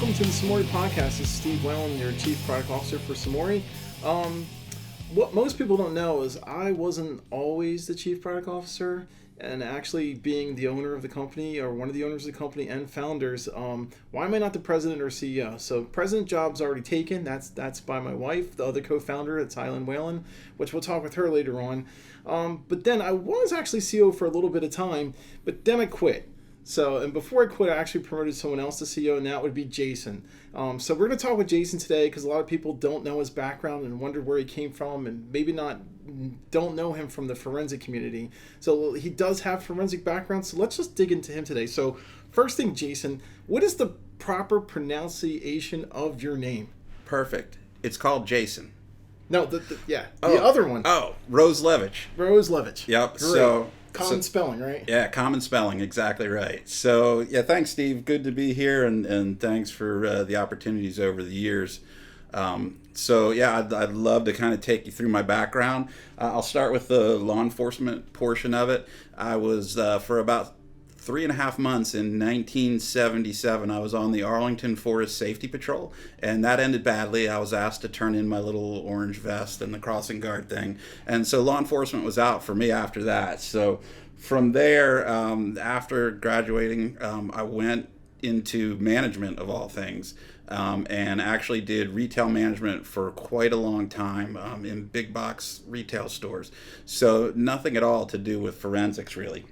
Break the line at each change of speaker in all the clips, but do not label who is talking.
welcome to the SUMURI podcast. This is Steve Whalen, your Chief Product Officer for SUMURI. What most people don't know is I wasn't always the Chief Product Officer, and actually being the owner of the company, or one of the owners of the company and founders, why am I not the president or CEO? So president job's already taken. That's by my wife, the other co-founder, it's Highland Whalen, which we'll talk with her later on. But then I was actually CEO for a little bit of time, but then I quit. So, and before I quit, I actually promoted someone else to CEO, and that would be Jason. So we're going to talk with Jason today because a lot of people don't know his background and wonder where he came from, and maybe don't know him from the forensic community. So he does have forensic background, so let's just dig into him today. So first thing, Jason, what is the proper pronunciation of your name?
Perfect. It's called Jason.
No, the other one.
Oh, Roslewicz.
Roslewicz.
Yep.
Great. Common spelling, right?
Yeah, common spelling, exactly right. So, yeah, thanks, Steve. Good to be here, and thanks for the opportunities over the years. I'd love to kind of take you through my background. I'll start with the law enforcement portion of it. I was, for about 3.5 months in 1977, I was on the Arlington Forest Safety Patrol, and that ended badly. I was asked to turn in my little orange vest and the crossing guard thing, and so law enforcement was out for me after that. So from there, after graduating, I went into management of all things, and actually did retail management for quite a long time in big box retail stores. So nothing at all to do with forensics, really.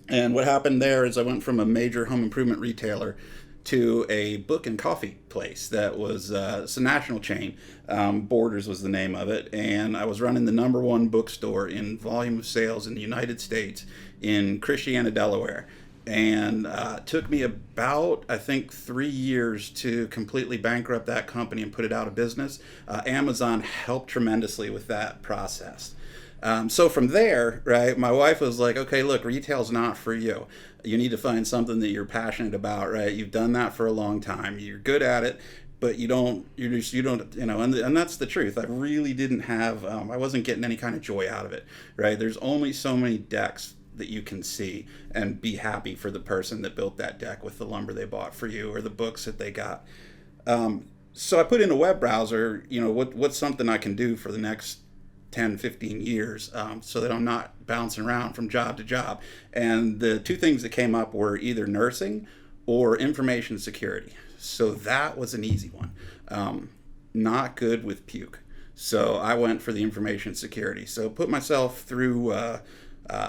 And what happened there is I went from a major home improvement retailer to a book and coffee place that was it's a national chain. Borders was the name of it. And I was running the #1 bookstore in volume of sales in the United States in Christiana, Delaware. And it took me about, I think, 3 years to completely bankrupt that company and put it out of business. Amazon helped tremendously with that process. So from there, right, my wife was like, okay, look, retail's not for you. You need to find something that you're passionate about, right? You've done that for a long time. You're good at it, but you don't, and that's the truth. I really didn't have, I wasn't getting any kind of joy out of it, right? There's only so many decks that you can see and be happy for the person that built that deck with the lumber they bought for you or the books that they got. So I put in a web browser, what's something I can do for the next 10, 15 years so that I'm not bouncing around from job to job. And the two things that came up were either nursing or information security. So that was an easy one. Not good with puke. So I went for the information security. So put myself through a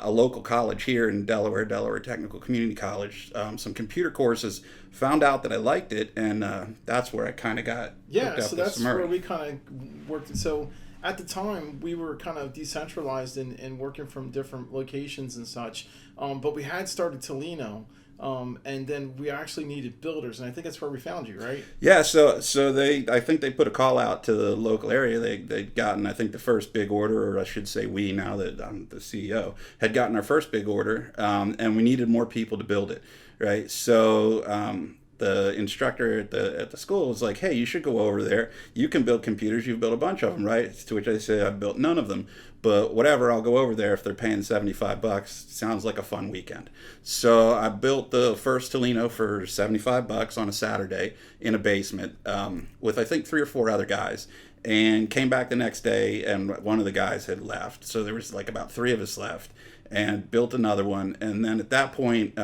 local college here in Delaware Technical Community College, some computer courses, found out that I liked it, and that's where I kind of got hooked up
so
with
that's
SUMURI.
where we kind of worked. So at the time, we were kind of decentralized and working from different locations and such, but we had started Tolino, and then we actually needed builders, and I think that's where we found you, right?
Yeah, so I think they put a call out to the local area. They'd gotten, I think, the first big order, or I should say we, now that I'm the CEO, had gotten our first big order, and we needed more people to build it, right? So the instructor at the school was like, hey, you should go over there. You can build computers. You've built a bunch of them, right? To which I said, I've built none of them. But whatever, I'll go over there if they're paying $75. Sounds like a fun weekend. So I built the first Tolino for $75 on a Saturday in a basement with, I think, 3 or 4 other guys. And came back the next day, and one of the guys had left. So there was like about 3 of us left, and built another one. And then at that point,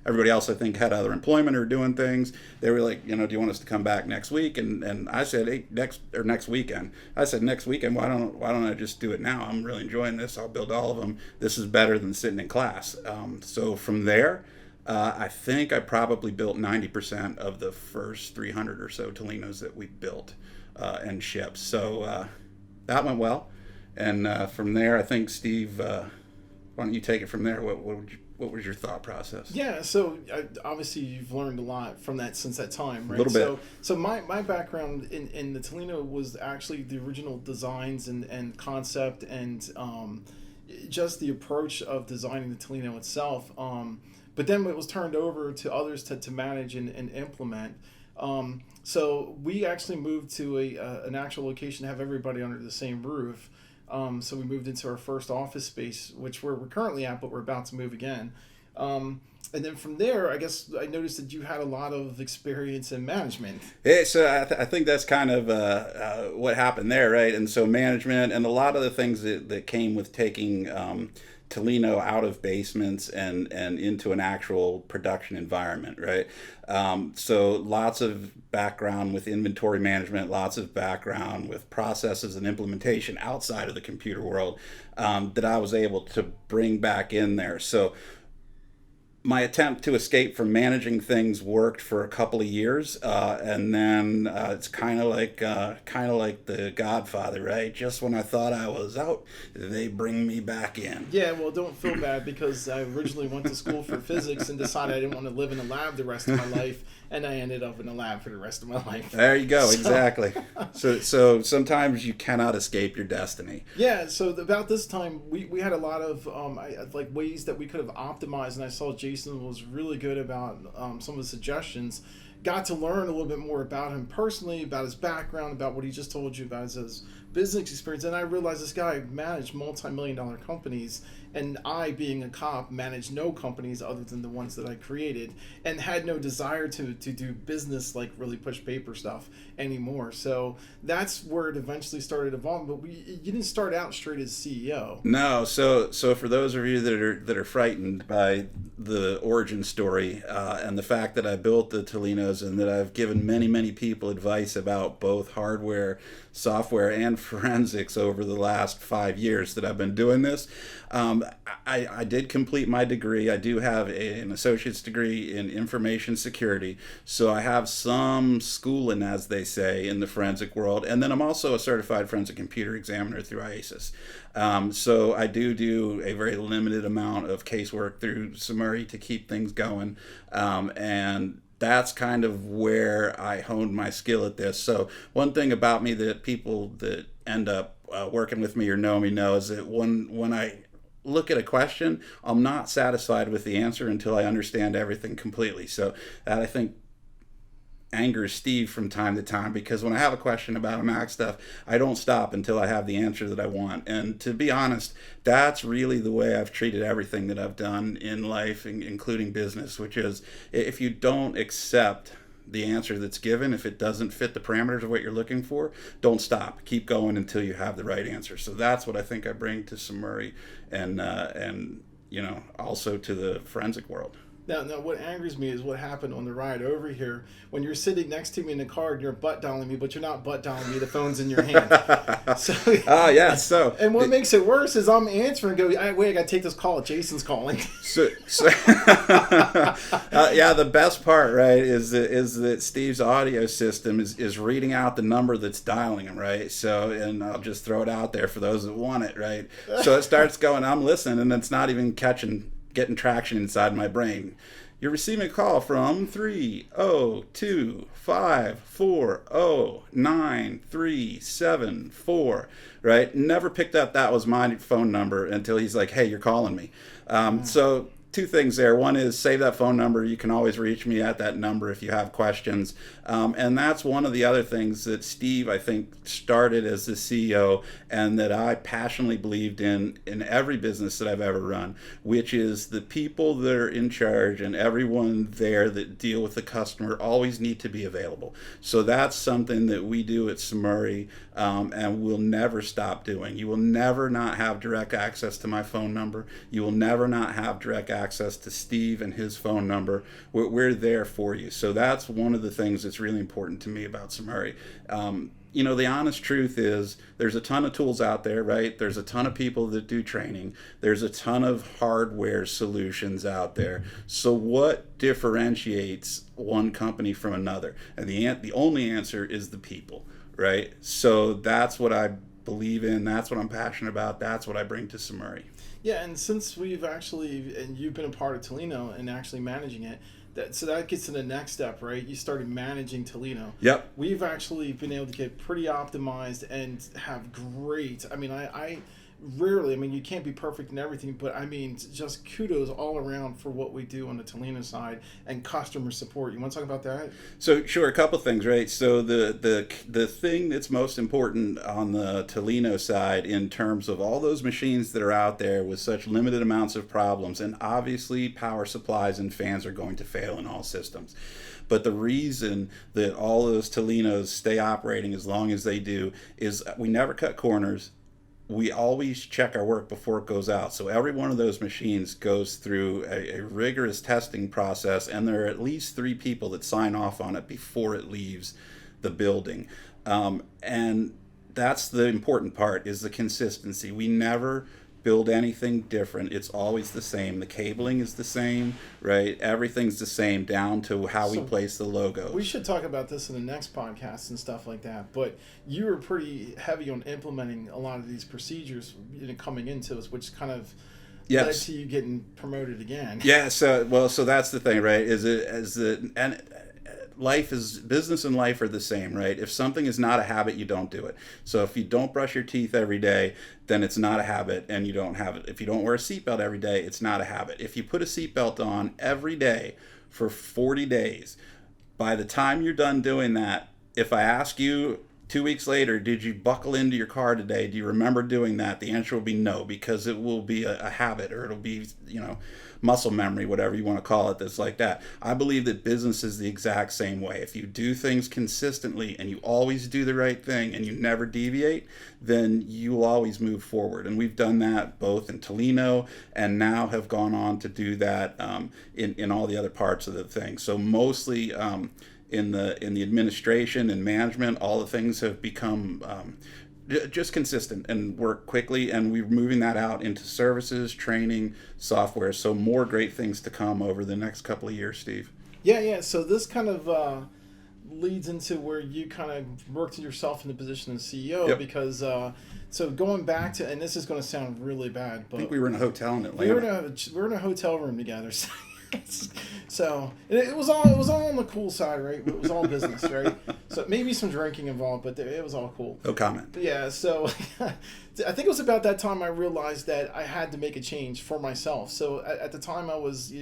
everybody else, I think, had other employment or doing things. They were like, do you want us to come back next week? And I said, hey, next weekend. I said, next weekend, why don't I just do it now? I'm really enjoying this. I'll build all of them. This is better than sitting in class. So from there, I think I probably built 90% of the first 300 or so Tolinos that we built and shipped. So that went well. And from there, I think, Steve, why don't you take it from there? What was your thought process?
Yeah, so obviously you've learned a lot from that since that time, right?
A little bit.
So my background in the Tolino was actually the original designs and concept and just the approach of designing the Tolino itself. But then it was turned over to others to manage and implement. So we actually moved to an actual location to have everybody under the same roof. So we moved into our first office space, which we're currently at, but we're about to move again. And then from there, I guess I noticed that you had a lot of experience in management.
So I think that's kind of what happened there, right? And so management and a lot of the things that came with taking Tolino out of basements and into an actual production environment, right? So lots of background with inventory management, lots of background with processes and implementation outside of the computer world that I was able to bring back in there. So my attempt to escape from managing things worked for a couple of years, and then it's kind of like The Godfather, right? Just when I thought I was out, they bring me back in.
Yeah, well, don't feel bad because I originally went to school for physics and decided I didn't want to live in a lab the rest of my life, and I ended up in a lab for the rest of my life.
There you go, exactly. So sometimes you cannot escape your destiny.
Yeah, so about this time, we had a lot of like ways that we could have optimized, and I saw Jason was really good about some of the suggestions. Got to learn a little bit more about him personally, about his background, about what he just told you about his business experience. And I realized this guy managed multi-million-dollar companies, and I, being a cop, managed no companies other than the ones that I created, and had no desire to do business, like really push paper stuff anymore. So that's where it eventually started evolving. But you didn't start out straight as CEO.
No, so for those of you that are frightened by the origin story and the fact that I built the Tolinos and that I've given many people advice about both hardware, software, and forensics over the last 5 years that I've been doing this, I did complete my degree. I do have an associate's degree in information security, so I have some schooling, as they say, in the forensic world, and then I'm also a certified forensic computer examiner through IASIS. So I do a very limited amount of casework through SUMURI to keep things going, and that's kind of where I honed my skill at this. So one thing about me that people that end up working with me or know me know is that when I look at a question, I'm not satisfied with the answer until I understand everything completely. So that, I think, angers Steve from time to time, because when I have a question about a Mac stuff, I don't stop until I have the answer that I want. And to be honest, that's really the way I've treated everything that I've done in life, including business, which is if you don't accept the answer that's given, if it doesn't fit the parameters of what you're looking for, don't stop. Keep going until you have the right answer. So that's what I think I bring to SUMURI and also to the forensic world.
Now, what angers me is what happened on the ride over here when you're sitting next to me in the car and you're butt dialing me, but you're not butt dialing me. The phone's in your hand.
Yeah. So,
and what makes it worse is I'm answering. Wait, I gotta take this call. Jason's calling.
Yeah. The best part, right, is that Steve's audio system is reading out the number that's dialing him, right. So, and I'll just throw it out there for those that want it, right. So it starts going. I'm listening, and it's not even getting traction inside my brain. You're receiving a call from 302-540-9374, right? Never picked up that was my phone number until he's like, hey, you're calling me. So two things there. One is save that phone number. You can always reach me at that number if you have questions. And that's one of the other things that Steve, I think, started as the CEO and that I passionately believed in every business that I've ever run, which is the people that are in charge and everyone there that deal with the customer always need to be available. So that's something that we do at SUMURI and we'll never stop doing. You will never not have direct access to my phone number. You will never not have direct access to Steve and his phone number. We're there for you. So that's one of the things that's really important to me about SUMURI. The honest truth is there's a ton of tools out there, right? There's a ton of people that do training. There's a ton of hardware solutions out there. So what differentiates one company from another? And the only answer is the people, right? So that's what I believe in. That's what I'm passionate about. That's what I bring to SUMURI.
Yeah, and since you've been a part of Tolino and actually managing it, so that gets to the next step, right? You started managing Tolino.
Yep.
We've actually been able to get pretty optimized and have great. I mean, rarely, I mean, you can't be perfect in everything, but I mean, just kudos all around for what we do on the Toledo side and customer support. You want to talk about that?
So sure, a couple things, right? So the thing that's most important on the Toledo side in terms of all those machines that are out there with such limited amounts of problems, and obviously power supplies and fans are going to fail in all systems. But the reason that all those Toledos stay operating as long as they do is we never cut corners. We always check our work before it goes out. So every one of those machines goes through a rigorous testing process, and there are at least 3 people that sign off on it before it leaves the building. And that's the important part, is the consistency. We never build anything different. It's always the same. The cabling is the same, right? Everything's the same down to how we place the logo.
We should talk about this in the next podcast and stuff like that. But you were pretty heavy on implementing a lot of these procedures, coming into us, which kind of led to you getting promoted again.
Yeah. So that's the thing, right? Business and life are the same, right? If something is not a habit, you don't do it. So if you don't brush your teeth every day, then it's not a habit and you don't have it. If you don't wear a seatbelt every day, it's not a habit. If you put a seatbelt on every day for 40 days, by the time you're done doing that, if I ask you 2 weeks later, did you buckle into your car today? Do you remember doing that? The answer will be no, because it will be a habit, or it'll be, muscle memory, whatever you want to call it, that's like that. I believe that business is the exact same way. If you do things consistently and you always do the right thing and you never deviate, then you will always move forward. And we've done that both in Toledo and now have gone on to do that in all the other parts of the thing. So mostly in the administration and management, all the things have become just consistent and work quickly, and we're moving that out into services, training, software. So more great things to come over the next couple of years, Steve.
Yeah. So this kind of leads into where you kind of worked yourself in the position of CEO. Yep. Because so going back to, and this is going to sound really bad, but
I think we were in a hotel in Atlanta.
We were in a hotel room together. So it was all on the cool side, right? It was all business, right? So maybe some drinking involved, but it was all cool.
No comment.
Yeah. So I think it was about that time I realized that I had to make a change for myself. So at the time I was,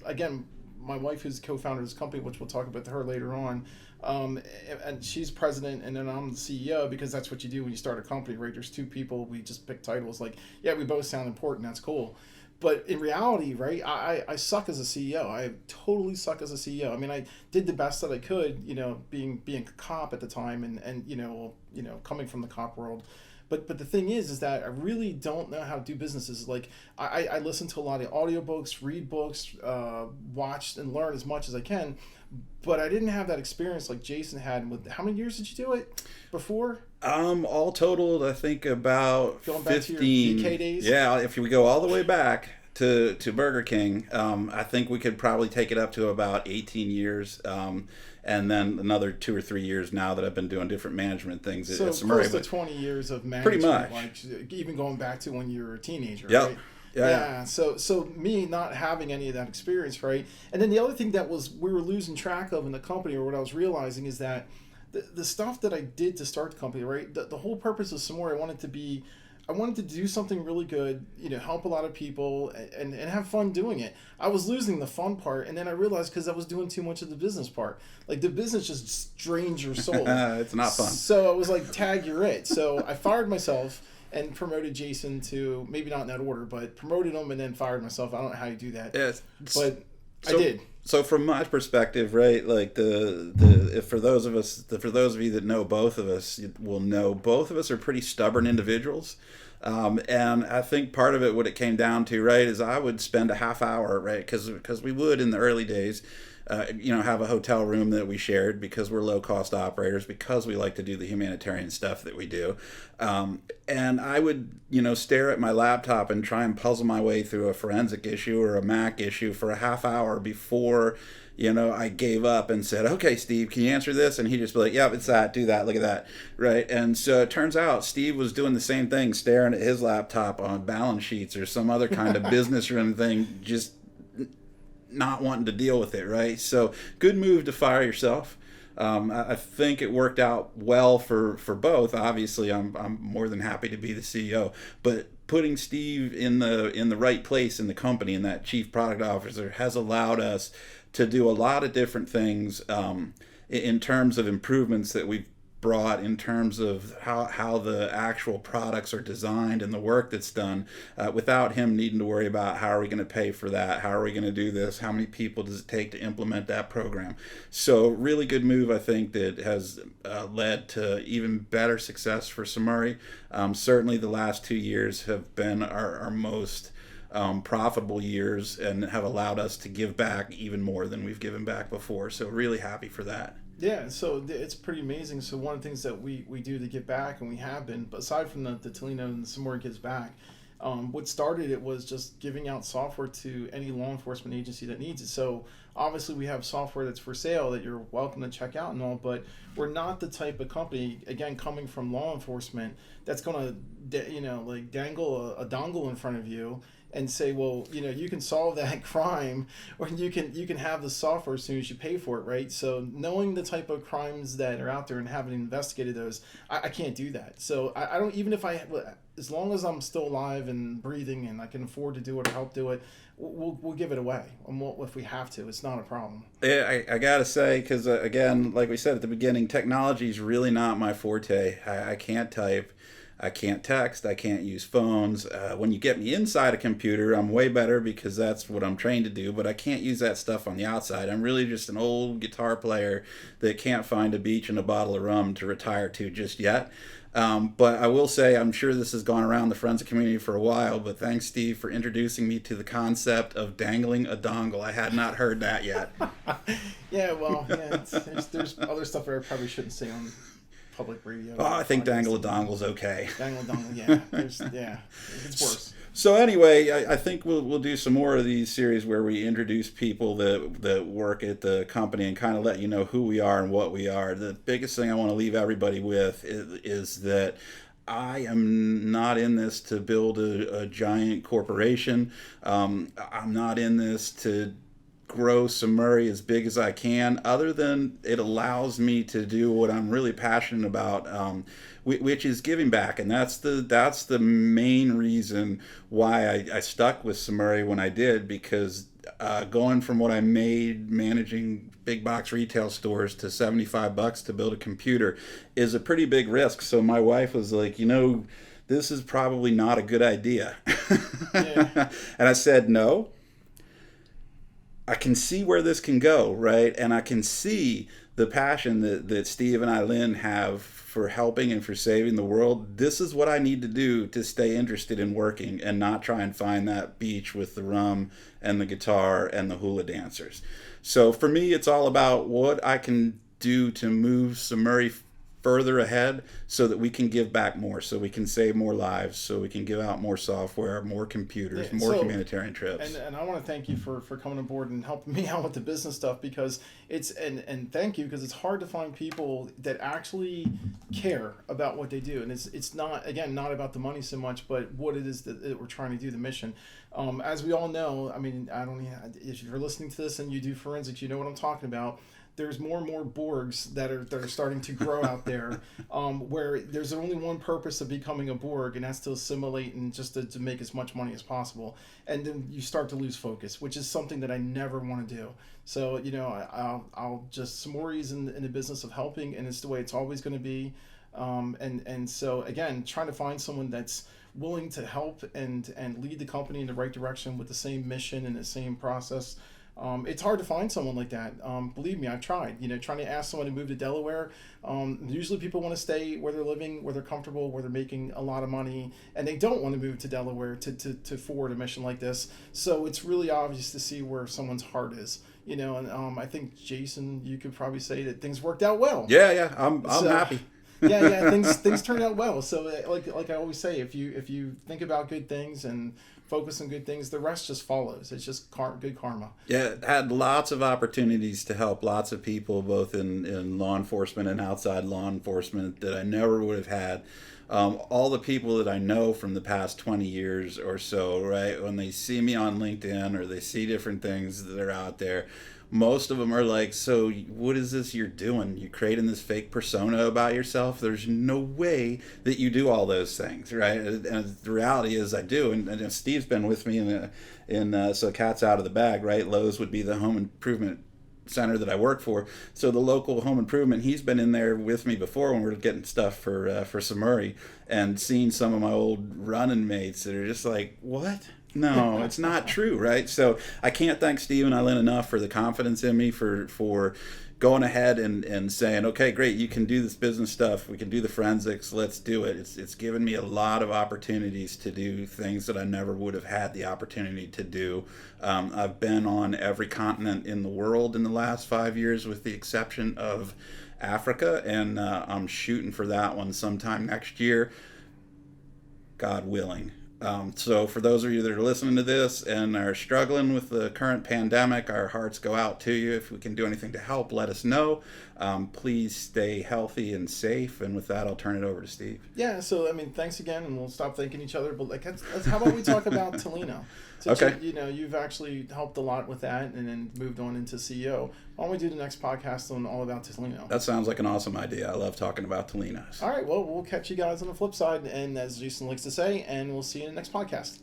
again, my wife, who's co-founder of this company, which we'll talk about her later on, and she's president, and then I'm the CEO, because that's what you do when you start a company, right? There's 2 people. We just pick titles. Like, yeah, we both sound important. That's cool. But in reality, right, I suck as a CEO. I totally suck as a CEO. I mean, I did the best that I could, being a cop at the time, and coming from the cop world. But the thing is that I really don't know how to do businesses. Like, I listen to a lot of audiobooks, read books, watch and learn as much as I can. But I didn't have that experience like Jason had. With how many years did you do it before?
All totaled, I think about
going
15.
Back to your BK days?
Yeah, if we go all the way back to Burger King, I think we could probably take it up to about 18 years. And then another 2 or 3 years now that I've been doing different management things at SUMURI.
So close to 20 years of management.
Pretty much.
Like, even going back to when you were a teenager,
yep.
Right?
Yeah.
So me not having any of that experience, right? And then the other thing that we were losing track of in the company, or what I was realizing, is that the stuff that I did to start the company, right? The whole purpose of SUMURI, I wanted to do something really good, help a lot of people and have fun doing it. I was losing the fun part, and then I realized, because I was doing too much of the business part. Like, the business just drains your soul.
It's not fun.
So I was like, tag, you're it. So I fired myself and promoted Jason to, maybe not in that order, but promoted him and then fired myself. I don't know how you do that.
Yes.
But I did.
So from my perspective, right, like for those of you that know both of us, you will know both of us are pretty stubborn individuals. And I think part of it, what it came down to, right, is I would spend a half hour, right, because we would in the early days, have a hotel room that we shared, because we're low cost operators, because we like to do the humanitarian stuff that we do. And I would, stare at my laptop and try and puzzle my way through a forensic issue or a Mac issue for a half hour before, I gave up and said, okay, Steve, can you answer this? And he'd just be like, yep, it's that, do that, look at that, right? And so it turns out Steve was doing the same thing, staring at his laptop on balance sheets or some other kind of business run thing, just not wanting to deal with it, right? So good move to fire yourself. I think it worked out well for both. Obviously, I'm more than happy to be the CEO, but putting Steve in the right place in the company, and that chief product officer, has allowed us to do a lot of different things in terms of improvements that we've brought in terms of how the actual products are designed and the work that's done, without him needing to worry about how are we going to pay for that, how are we going to do this, how many people does it take to implement that program. So really good move, I think, that has led to even better success for SUMURI. Certainly the last 2 years have been our most profitable years, and have allowed us to give back even more than we've given back before. So really happy for that.
Yeah, so it's pretty amazing. So one of the things that we do to give back, and we have been, but aside from the Toledo and the SUMURI Gives Back, what started it was just giving out software to any law enforcement agency that needs it. So obviously we have software that's for sale that you're welcome to check out and all, but we're not the type of company, again, coming from law enforcement, that's going to, like dangle a dongle in front of you and say, well, you can solve that crime, or you can have the software as soon as you pay for it, right? So knowing the type of crimes that are out there and having investigated those, I can't do that. So I don't, even if as long as I'm still alive and breathing and I can afford to do it or help do it, we'll give it away. If we have to, it's not a problem.
Yeah, I gotta say, because again, like we said at the beginning, technology is really not my forte. I can't type. I can't text, I can't use phones. When you get me inside a computer, I'm way better because that's what I'm trained to do, but I can't use that stuff on the outside. I'm really just an old guitar player that can't find a beach and a bottle of rum to retire to just yet. But I will say, I'm sure this has gone around the forensic community for a while, but thanks, Steve, for introducing me to the concept of dangling a dongle. I had not heard that yet.
Yeah, well, there's other stuff that I probably shouldn't say on public radio.
Oh, I think dangle a dongle's okay.
Dangle a dongle, yeah. It's worse.
So anyway, I think we'll do some more of these series where we introduce people that work at the company and kind of let you know who we are and what we are. The biggest thing I want to leave everybody with is that I am not in this to build a giant corporation. I'm not in this to grow SUMURI as big as I can, other than it allows me to do what I'm really passionate about, which is giving back. And that's the main reason why I stuck with SUMURI when I did, because going from what I made managing big box retail stores to $75 to build a computer is a pretty big risk. So my wife was like, this is probably not a good idea. Yeah. And I said, no, I can see where this can go, right? And I can see the passion that Steve and Eileen have for helping and for saving the world. This is what I need to do to stay interested in working and not try and find that beach with the rum and the guitar and the hula dancers. So for me, it's all about what I can do to move SUMURI further ahead so that we can give back more, so we can save more lives, so we can give out more software, more computers, more humanitarian trips.
And I want to thank you for coming aboard and helping me out with the business stuff, because and thank you, because it's hard to find people that actually care about what they do. And it's not, again, not about the money so much, but what it is that we're trying to do, the mission. As we all know, I mean, if you're listening to this and you do forensics, you know what I'm talking about. There's more and more Borgs that are starting to grow out there, where there's only one purpose of becoming a Borg, and that's to assimilate and just to make as much money as possible. And then you start to lose focus, which is something that I never want to do. So, I'll just, SUMURI's in the business of helping, and it's the way it's always going to be. And so, again, trying to find someone that's willing to help and lead the company in the right direction with the same mission and the same process. It's hard to find someone like that. Believe me, I've tried. Trying to ask someone to move to Delaware. Usually people want to stay where they're living, where they're comfortable, where they're making a lot of money, and they don't want to move to Delaware to forward a mission like this. So it's really obvious to see where someone's heart is. And I think, Jason, you could probably say that things worked out well.
Yeah, I'm happy.
yeah, things turned out well. So like I always say, if you think about good things and focus on good things, the rest just follows. It's just good karma.
Yeah, had lots of opportunities to help lots of people, both in law enforcement and outside law enforcement, that I never would have had. All the people that I know from the past 20 years or so, right, when they see me on LinkedIn or they see different things that are out there, most of them are like, so what is this you're doing? You're creating this fake persona about yourself. There's no way that you do all those things, right? And the reality is I do. And Steve's been with me so cat's out of the bag, right? Lowe's would be the home improvement center that I work for. So the local home improvement, he's been in there with me before when we were getting stuff for SUMURI, and seeing some of my old running mates that are just like, what? No, it's not true, right? So I can't thank Steve and Eileen enough for the confidence in me for going ahead and saying, okay, great, you can do this business stuff. We can do the forensics. Let's do it. It's given me a lot of opportunities to do things that I never would have had the opportunity to do. I've been on every continent in the world in the last 5 years, with the exception of Africa, and I'm shooting for that one sometime next year, God willing. So for those of you that are listening to this and are struggling with the current pandemic, our hearts go out to you. If we can do anything to help, let us know. Please stay healthy and safe. And with that, I'll turn it over to Steve.
Yeah, so I mean, thanks again, and we'll stop thanking each other. But like, how about we talk about Tolino? Since
okay.
You've actually helped a lot with that, and then moved on into CEO. Why don't we do the next podcast on all about Tolino?
That sounds like an awesome idea. I love talking about Tolinos.
All right, well, we'll catch you guys on the flip side, and as Jason likes to say, and we'll see you in the next podcast.